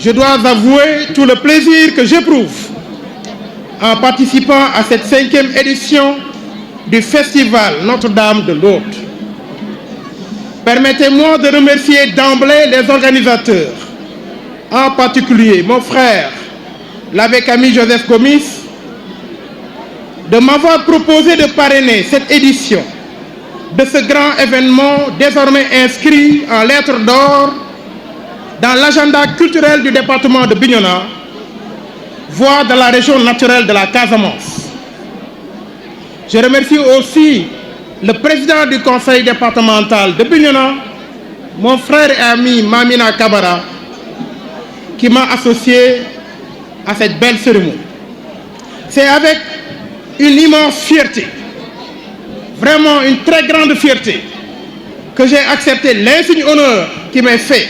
je dois avouer tout le plaisir que j'éprouve en participant à cette 5e édition du Festival Notre-Dame de Lourdes. Permettez-moi de remercier d'emblée les organisateurs, en particulier mon frère, l'abbé Camille Joseph Gomis, de m'avoir proposé de parrainer cette édition de ce grand événement désormais inscrit en lettres d'or dans l'agenda culturel du département de Bignona, voire dans la région naturelle de la Casamance. Je remercie aussi le président du conseil départemental de Bignona, mon frère et ami Mamina Kabara, qui m'a associé à cette belle cérémonie. C'est avec une immense fierté, vraiment une très grande fierté, que j'ai accepté l'insigne honneur qui m'est fait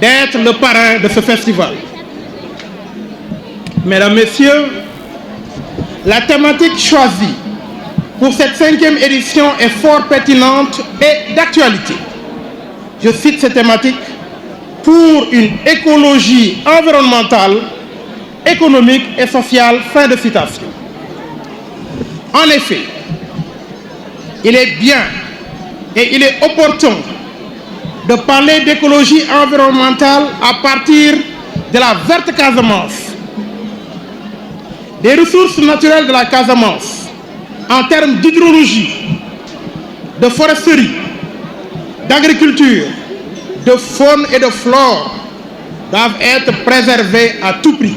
d'être le parrain de ce festival. Mesdames, Messieurs, la thématique choisie pour cette 5e édition est fort pertinente et d'actualité. Je cite cette thématique: pour une écologie environnementale, économique et sociale. Fin de citation. En effet, il est bien et il est opportun de parler d'écologie environnementale à partir de la verte Casamance, des ressources naturelles de la Casamance, en termes d'hydrologie, de foresterie, d'agriculture, de faune et de flore, doivent être préservées à tout prix.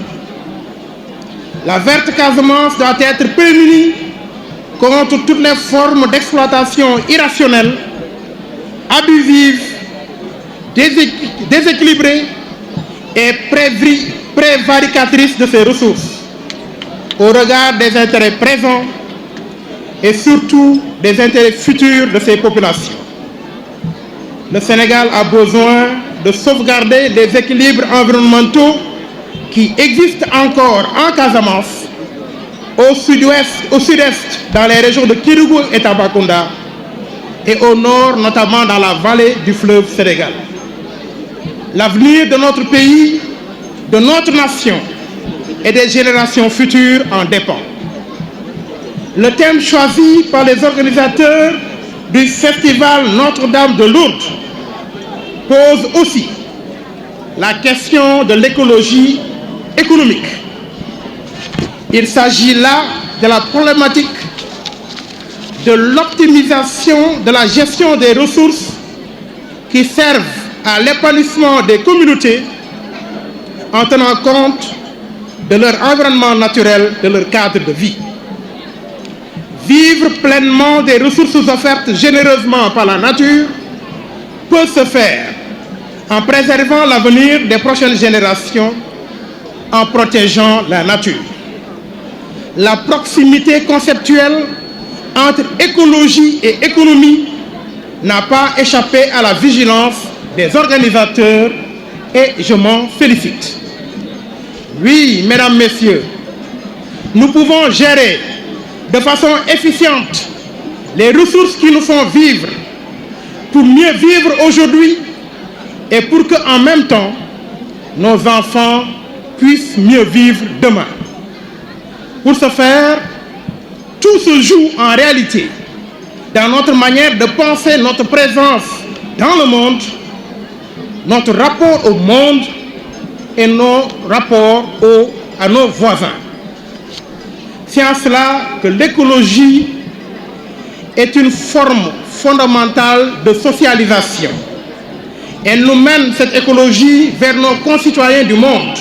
La verte Casamance doit être prémunie contre toutes les formes d'exploitation irrationnelle, abusive, déséquilibrée et prévaricatrice de ses ressources, au regard des intérêts présents et surtout des intérêts futurs de ses populations. Le Sénégal a besoin de sauvegarder les équilibres environnementaux qui existent encore en Casamance, au sud-est dans les régions de Kédougou et Tambacounda, et au nord notamment dans la vallée du fleuve Sénégal. L'avenir de notre pays, de notre nation et des générations futures en dépend. Le thème choisi par les organisateurs du Festival Notre-Dame de Lourdes pose aussi la question de l'écologie économique. Il s'agit là de la problématique de l'optimisation de la gestion des ressources qui servent à l'épanouissement des communautés en tenant compte de leur environnement naturel, de leur cadre de vie. Vivre pleinement des ressources offertes généreusement par la nature peut se faire en préservant l'avenir des prochaines générations, en protégeant la nature. La proximité conceptuelle entre écologie et économie n'a pas échappé à la vigilance des organisateurs et je m'en félicite. Oui, mesdames, messieurs, nous pouvons gérer de façon efficiente les ressources qui nous font vivre pour mieux vivre aujourd'hui et pour qu'en même temps, nos enfants puissent mieux vivre demain. Pour ce faire, tout se joue en réalité dans notre manière de penser notre présence dans le monde, notre rapport au monde et nos rapports à nos voisins. C'est en cela que l'écologie est une forme fondamentale de socialisation. Elle nous mène, cette écologie, vers nos concitoyens du monde,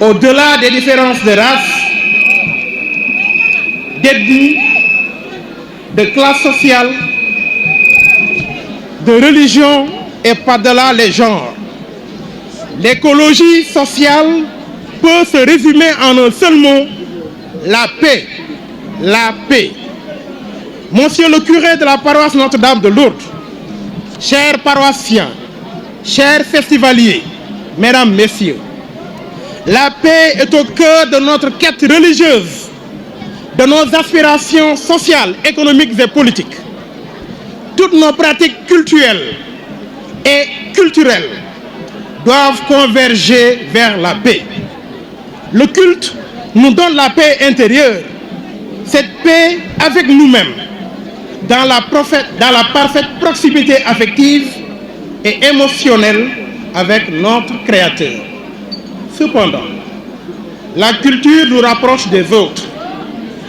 au-delà des différences de race, d'ethnie, de classe sociale, de religion et par-delà les genres. L'écologie sociale peut se résumer en un seul mot: la paix. La paix. Monsieur le curé de la paroisse Notre-Dame de Lourdes, chers paroissiens, chers festivaliers, mesdames, messieurs, la paix est au cœur de notre quête religieuse, de nos aspirations sociales, économiques et politiques. Toutes nos pratiques culturelles et culturelles doivent converger vers la paix. Le culte nous donne la paix intérieure, cette paix avec nous-mêmes, dans la parfaite proximité affective et émotionnelle avec notre Créateur. Cependant, la culture nous rapproche des autres.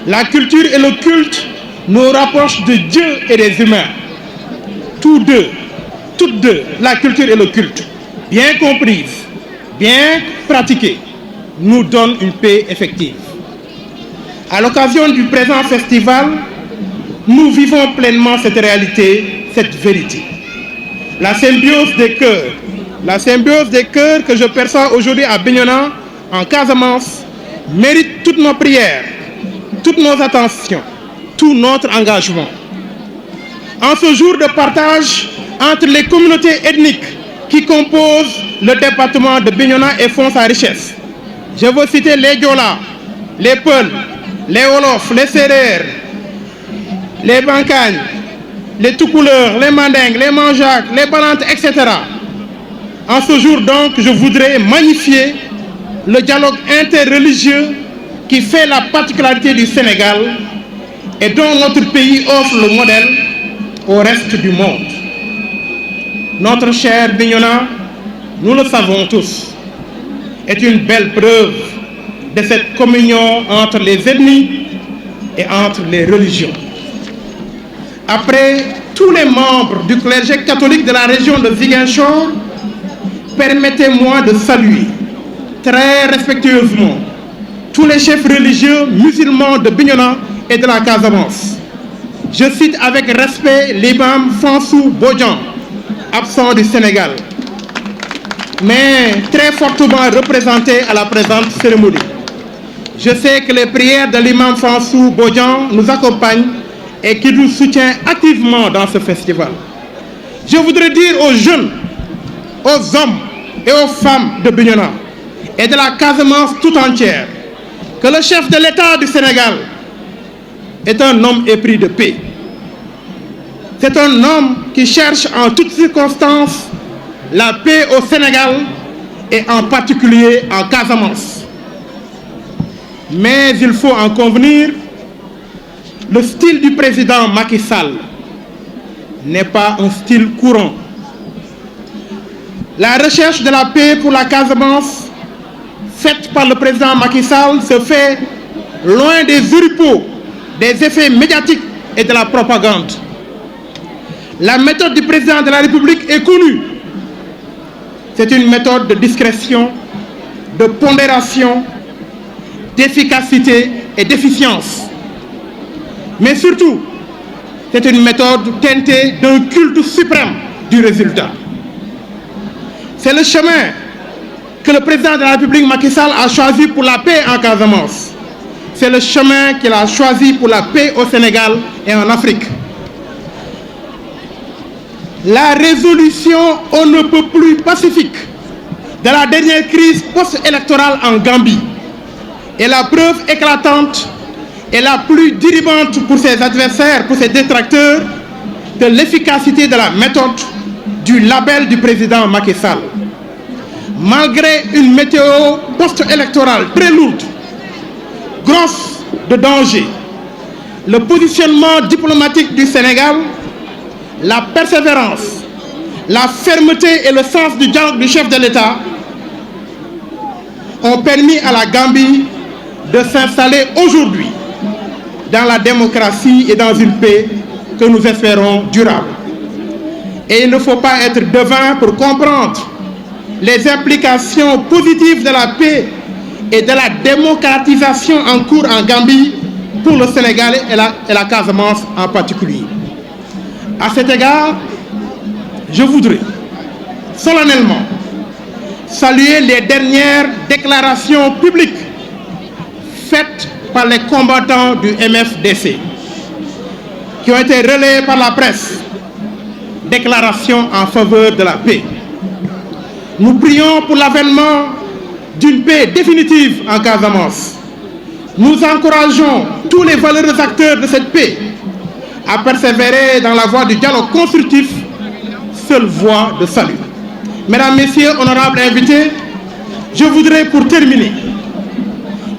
La culture et le culte nous rapprochent de Dieu et des humains. Toutes deux, la culture et le culte, bien comprises, bien pratiquées, nous donnent une paix effective. À l'occasion du présent festival, nous vivons pleinement cette réalité, cette vérité. La symbiose des cœurs que je perçois aujourd'hui à Bignona, en Casamance, mérite toutes nos prières, toutes nos attentions, tout notre engagement. En ce jour de partage entre les communautés ethniques qui composent le département de Bignona et font sa richesse, je veux citer les Diola, les Peuls, les Wolofs, les Sérères, les Bankagnes, les Toucouleurs, les Mandingues, les Manjacs, les Balantes, etc. En ce jour donc, je voudrais magnifier le dialogue interreligieux qui fait la particularité du Sénégal et dont notre pays offre le modèle au reste du monde. Notre cher Bignona, nous le savons tous, est une belle preuve de cette communion entre les ethnies et entre les religions. Après tous les membres du clergé catholique de la région de Ziguinchor, permettez-moi de saluer très respectueusement tous les chefs religieux musulmans de Bignona et de la Casamance. Je cite avec respect l'imam Fansou Bodian, absent du Sénégal, mais très fortement représenté à la présente cérémonie. Je sais que les prières de l'imam Fansou Bodian nous accompagnent et qu'il nous soutient activement dans ce festival. Je voudrais dire aux jeunes, aux hommes et aux femmes de Bignona et de la Casamance tout entière que le chef de l'État du Sénégal est un homme épris de paix. C'est un homme qui cherche en toutes circonstances la paix au Sénégal et en particulier en Casamance. Mais il faut en convenir, le style du président Macky Sall n'est pas un style courant. La recherche de la paix pour la Casamance faite par le président Macky Sall se fait loin des oripeaux, des effets médiatiques et de la propagande. La méthode du président de la République est connue. C'est une méthode de discrétion, de pondération, d'efficacité et d'efficience. Mais surtout, c'est une méthode teintée d'un culte suprême du résultat. C'est le chemin que le président de la République Macky Sall a choisi pour la paix en Casamance. C'est le chemin qu'il a choisi pour la paix au Sénégal et en Afrique. La résolution on ne peut plus pacifique de la dernière crise post-électorale en Gambie est la preuve éclatante et la plus dirigente pour ses adversaires, pour ses détracteurs, de l'efficacité de la méthode du label du président Macky Sall. Malgré une météo post-électorale très lourde, grosse de danger, le positionnement diplomatique du Sénégal, la persévérance, la fermeté et le sens du dialogue du chef de l'État ont permis à la Gambie de s'installer aujourd'hui dans la démocratie et dans une paix que nous espérons durable. Et il ne faut pas être devin pour comprendre les implications positives de la paix et de la démocratisation en cours en Gambie pour le Sénégal et la Casamance en particulier. À cet égard, je voudrais solennellement saluer les dernières déclarations publiques faites par les combattants du MFDC qui ont été relayées par la presse, déclarations en faveur de la paix. Nous prions pour l'avènement d'une paix définitive en Casamance. Nous encourageons tous les valeureux acteurs de cette paix à persévérer dans la voie du dialogue constructif, seule voie de salut. Mesdames, Messieurs, honorables invités, je voudrais pour terminer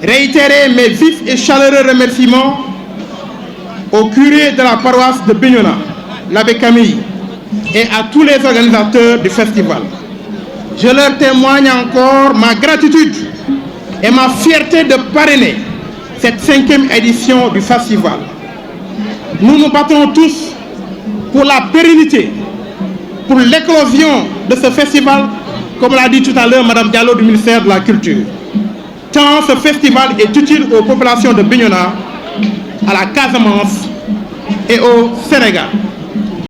réitérer mes vifs et chaleureux remerciements au curé de la paroisse de Bignona, l'abbé Camille, et à tous les organisateurs du festival. Je leur témoigne encore ma gratitude et ma fierté de parrainer cette 5e édition du festival. Nous nous battons tous pour la pérennité, pour l'éclosion de ce festival, comme l'a dit tout à l'heure Mme Diallo du ministère de la Culture. Tant ce festival est utile aux populations de Bignona, à la Casamance et au Sénégal.